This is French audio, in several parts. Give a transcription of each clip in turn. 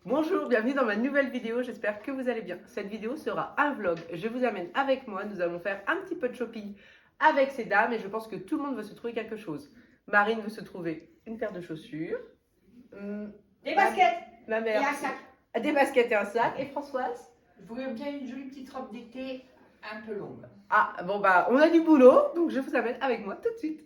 Bonjour, bienvenue dans ma nouvelle vidéo, j'espère que vous allez bien. Cette vidéo sera un vlog, je vous amène avec moi, nous allons faire un petit peu de shopping avec ces dames et je pense que tout le monde veut se trouver quelque chose. Marine veut se trouver une paire de chaussures, Des baskets ma mère, et un sac. des baskets et un sac, et Françoise? Je voudrais bien une jolie petite robe d'été un peu longue. Ah bon bah on a du boulot, donc je vous amène avec moi tout de suite.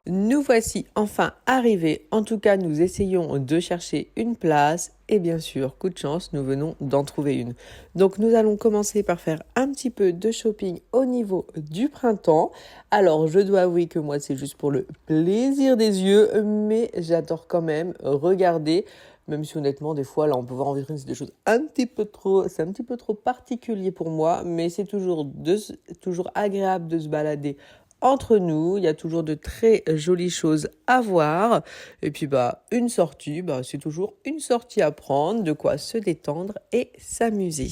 Nous voici enfin arrivés, en tout cas nous essayons de chercher une place et bien sûr, coup de chance, nous venons d'en trouver une. Donc nous allons commencer par faire un petit peu de shopping au niveau du printemps. Alors je dois avouer que moi c'est juste pour le plaisir des yeux, mais j'adore quand même regarder. Même si honnêtement, des fois, là, on peut voir en vitrine, c'est des choses c'est un petit peu trop particulier pour moi, mais c'est toujours agréable de se balader entre nous. Il y a toujours de très jolies choses à voir. Et puis, une sortie, c'est toujours une sortie à prendre, de quoi se détendre et s'amuser.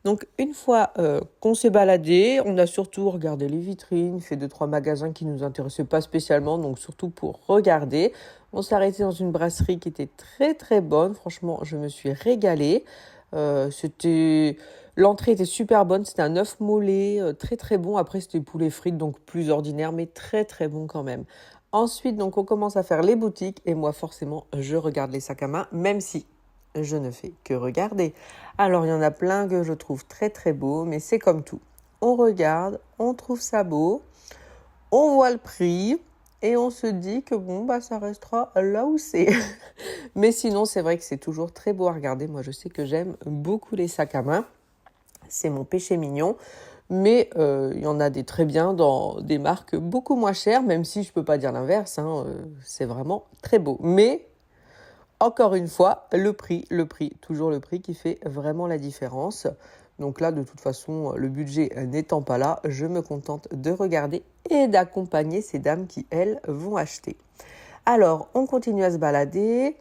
Donc, une fois qu'on s'est baladé, on a surtout regardé les vitrines, fait 2-3 magasins qui nous intéressaient pas spécialement, donc surtout pour regarder. On s'est arrêté dans une brasserie qui était très très bonne. Franchement, je me suis régalée. L'entrée était super bonne. C'était un œuf mollet, très très bon. Après, c'était poulet frites, donc plus ordinaire, mais très très bon quand même. Ensuite, donc, on commence à faire les boutiques. Et moi, forcément, je regarde les sacs à main, même si je ne fais que regarder. Alors, il y en a plein que je trouve très très beaux, mais c'est comme tout. On regarde, on trouve ça beau, on voit le prix. Et on se dit que ça restera là où c'est. Mais sinon, c'est vrai que c'est toujours très beau à regarder. Moi, je sais que j'aime beaucoup les sacs à main. C'est mon péché mignon. Mais il y en a des très bien dans des marques beaucoup moins chères, même si je ne peux pas dire l'inverse. C'est vraiment très beau. Mais encore une fois, le prix, toujours le prix qui fait vraiment la différence. Donc là, de toute façon, le budget n'étant pas là, je me contente de regarder et d'accompagner ces dames qui, elles, vont acheter. Alors, on continue à se balader.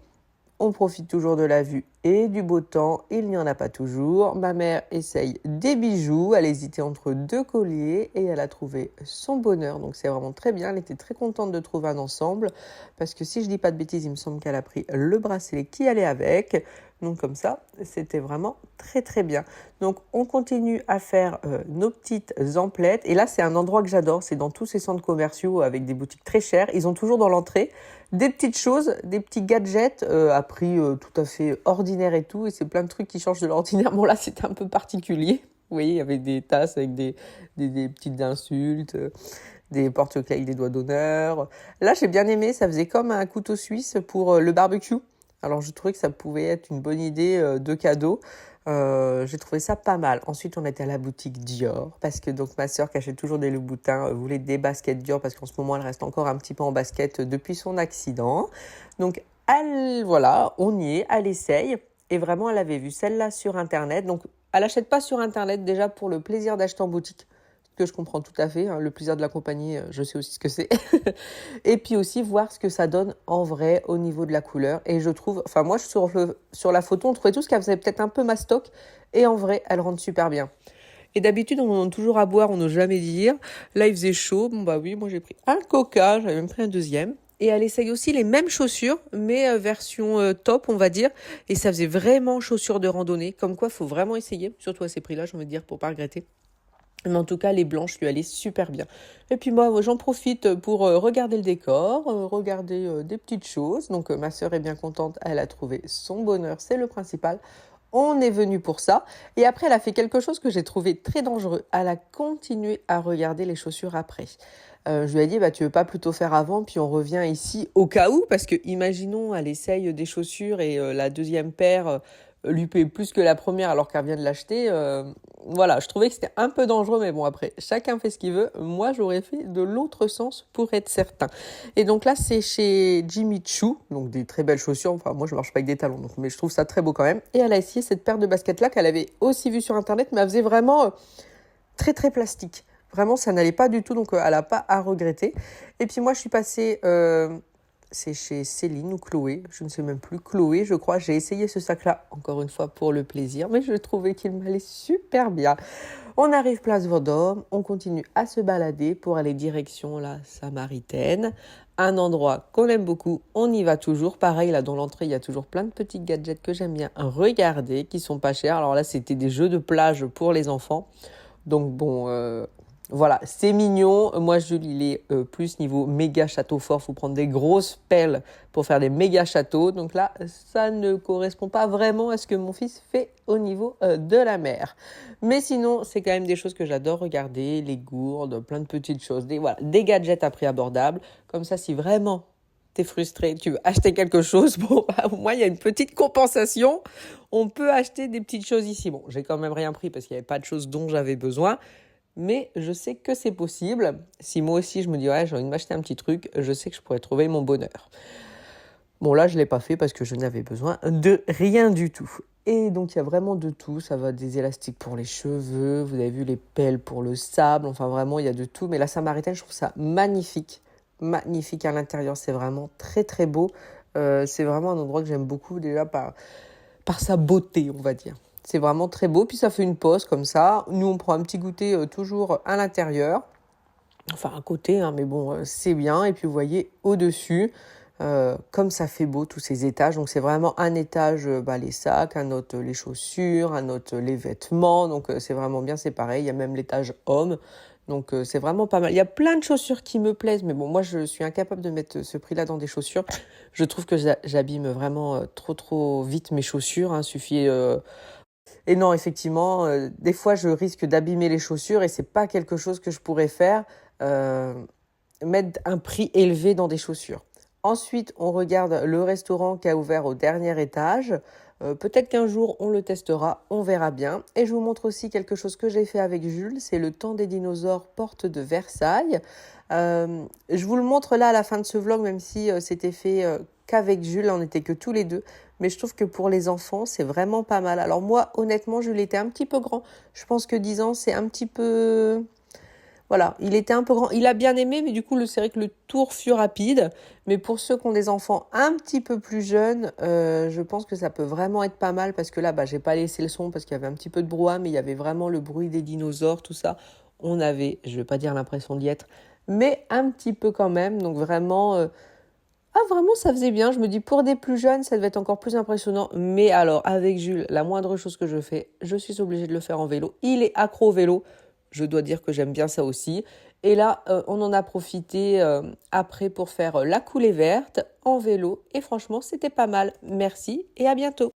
On profite toujours de la vue et du beau temps. Il n'y en a pas toujours. Ma mère essaye des bijoux. Elle hésitait entre 2 colliers et elle a trouvé son bonheur. Donc c'est vraiment très bien. Elle était très contente de trouver un ensemble. Parce que si je dis pas de bêtises, il me semble qu'elle a pris le bracelet qui allait avec. Donc comme ça, c'était vraiment très très bien. Donc on continue à faire nos petites emplettes. Et là, c'est un endroit que j'adore. C'est dans tous ces centres commerciaux avec des boutiques très chères. Ils ont toujours dans l'entrée des petites choses, des petits gadgets à prix tout à fait ordinaire et tout. Et c'est plein de trucs qui changent de l'ordinaire. Bon là, c'était un peu particulier. Vous voyez, il y avait des tasses avec des petites insultes, des porte-clés avec des doigts d'honneur. Là, j'ai bien aimé. Ça faisait comme un couteau suisse pour le barbecue. Alors, je trouvais que ça pouvait être une bonne idée de cadeau. J'ai trouvé ça pas mal. Ensuite, on était à la boutique Dior parce que donc ma sœur qui achète toujours des Louboutins voulait des baskets Dior parce qu'en ce moment, elle reste encore un petit peu en basket depuis son accident. Donc, voilà, on y est, elle essaye. Et vraiment, elle avait vu celle-là sur Internet. Donc, elle n'achète pas sur Internet déjà pour le plaisir d'acheter en boutique. Que je comprends tout à fait, le plaisir de l'accompagner, je sais aussi ce que c'est. Et puis aussi voir ce que ça donne en vrai au niveau de la couleur. Et je trouve, moi sur la photo, on trouvait tous qu'elle faisait peut-être un peu mastoc. Et en vrai, elle rentre super bien. Et d'habitude, on demande toujours à boire, on n'ose jamais dire. Là, il faisait chaud. Oui, moi j'ai pris un coca, j'avais même pris un deuxième. Et elle essaye aussi les mêmes chaussures, mais version top, on va dire. Et ça faisait vraiment chaussures de randonnée. Comme quoi, il faut vraiment essayer, surtout à ces prix-là, j'ai envie de dire, pour pas regretter. Mais en tout cas, les blanches lui allaient super bien. Et puis moi, j'en profite pour regarder le décor, regarder des petites choses. Donc ma sœur est bien contente, elle a trouvé son bonheur, c'est le principal. On est venu pour ça. Et après, elle a fait quelque chose que j'ai trouvé très dangereux. Elle a continué à regarder les chaussures après. Je lui ai dit, tu veux pas plutôt faire avant, puis on revient ici au cas où, parce que imaginons, elle essaye des chaussures et la deuxième paire lui paye plus que la première alors qu'elle vient de l'acheter. Voilà, je trouvais que c'était un peu dangereux, mais bon, après, chacun fait ce qu'il veut. Moi, j'aurais fait de l'autre sens pour être certain. Et donc là, c'est chez Jimmy Choo, donc des très belles chaussures. Enfin, moi, je marche pas avec des talons, donc, mais je trouve ça très beau quand même. Et elle a essayé cette paire de baskets-là qu'elle avait aussi vue sur Internet, mais elle faisait vraiment très, très plastique. Vraiment, ça n'allait pas du tout, donc elle n'a pas à regretter. Et puis moi, je suis passée c'est chez Céline ou Chloé, je ne sais même plus, Chloé je crois. J'ai essayé ce sac-là, encore une fois pour le plaisir, mais je trouvais qu'il m'allait super bien. On arrive place Vendôme, on continue à se balader pour aller direction la Samaritaine, un endroit qu'on aime beaucoup, on y va toujours. Pareil, là dans l'entrée, il y a toujours plein de petits gadgets que j'aime bien regarder, qui sont pas chers. Alors là, c'était des jeux de plage pour les enfants. Donc bon, voilà, c'est mignon. Moi, Jules, il est plus niveau méga château fort. Faut prendre des grosses pelles pour faire des méga châteaux. Donc là, ça ne correspond pas vraiment à ce que mon fils fait au niveau de la mer. Mais sinon, c'est quand même des choses que j'adore regarder. Les gourdes, plein de petites choses. Voilà, des gadgets à prix abordable. Comme ça, si vraiment t'es frustré, tu veux acheter quelque chose, bon, bah, au moins, il y a une petite compensation. On peut acheter des petites choses ici. Bon, j'ai quand même rien pris parce qu'il n'y avait pas de choses dont j'avais besoin. Mais je sais que c'est possible. Si moi aussi je me dis, ouais, j'ai envie de m'acheter un petit truc, je sais que je pourrais trouver mon bonheur. Bon, là, je ne l'ai pas fait parce que je n'avais besoin de rien du tout. Et donc, il y a vraiment de tout. Ça va des élastiques pour les cheveux. Vous avez vu les pelles pour le sable. Enfin, vraiment, il y a de tout. Mais la Samaritaine, je trouve ça magnifique. Magnifique à l'intérieur. C'est vraiment très, très beau. C'est vraiment un endroit que j'aime beaucoup déjà par sa beauté, on va dire. C'est vraiment très beau. Puis ça fait une pause comme ça. Nous, on prend un petit goûter toujours à l'intérieur. Enfin, à côté, hein, mais bon, c'est bien. Et puis, vous voyez, au-dessus, comme ça fait beau, tous ces étages. Donc, c'est vraiment un étage, les sacs, un autre, les chaussures, un autre, les vêtements. Donc, c'est vraiment bien, c'est pareil. Il y a même l'étage homme. Donc, c'est vraiment pas mal. Il y a plein de chaussures qui me plaisent. Mais bon, moi, je suis incapable de mettre ce prix-là dans des chaussures. Je trouve que j'abîme vraiment trop vite mes chaussures. Hein. Suffit... Et non, effectivement, des fois, je risque d'abîmer les chaussures et c'est pas quelque chose que je pourrais faire, euh, mettre un prix élevé dans des chaussures. Ensuite, on regarde le restaurant qui a ouvert au dernier étage. Peut-être qu'un jour, on le testera, on verra bien. Et je vous montre aussi quelque chose que j'ai fait avec Jules, c'est le temps des dinosaures, porte de Versailles. Je vous le montre là à la fin de ce vlog, même si c'était fait qu'avec Jules, on n'était que tous les deux. Mais je trouve que pour les enfants, c'est vraiment pas mal. Alors moi, honnêtement, Jules était un petit peu grand. Je pense que 10 ans, c'est un petit peu... Voilà, il était un peu grand. Il a bien aimé, mais du coup, c'est vrai que le tour fut rapide. Mais pour ceux qui ont des enfants un petit peu plus jeunes, je pense que ça peut vraiment être pas mal. Parce que là, j'ai pas laissé le son parce qu'il y avait un petit peu de brouhaha, mais il y avait vraiment le bruit des dinosaures, tout ça. On avait, je vais pas dire l'impression d'y être, mais un petit peu quand même. Donc vraiment... Ah, vraiment, ça faisait bien. Je me dis, pour des plus jeunes, ça devait être encore plus impressionnant. Mais alors, avec Jules, la moindre chose que je fais, je suis obligée de le faire en vélo. Il est accro au vélo. Je dois dire que j'aime bien ça aussi. Et là, on en a profité après pour faire la coulée verte en vélo. Et franchement, c'était pas mal. Merci et à bientôt.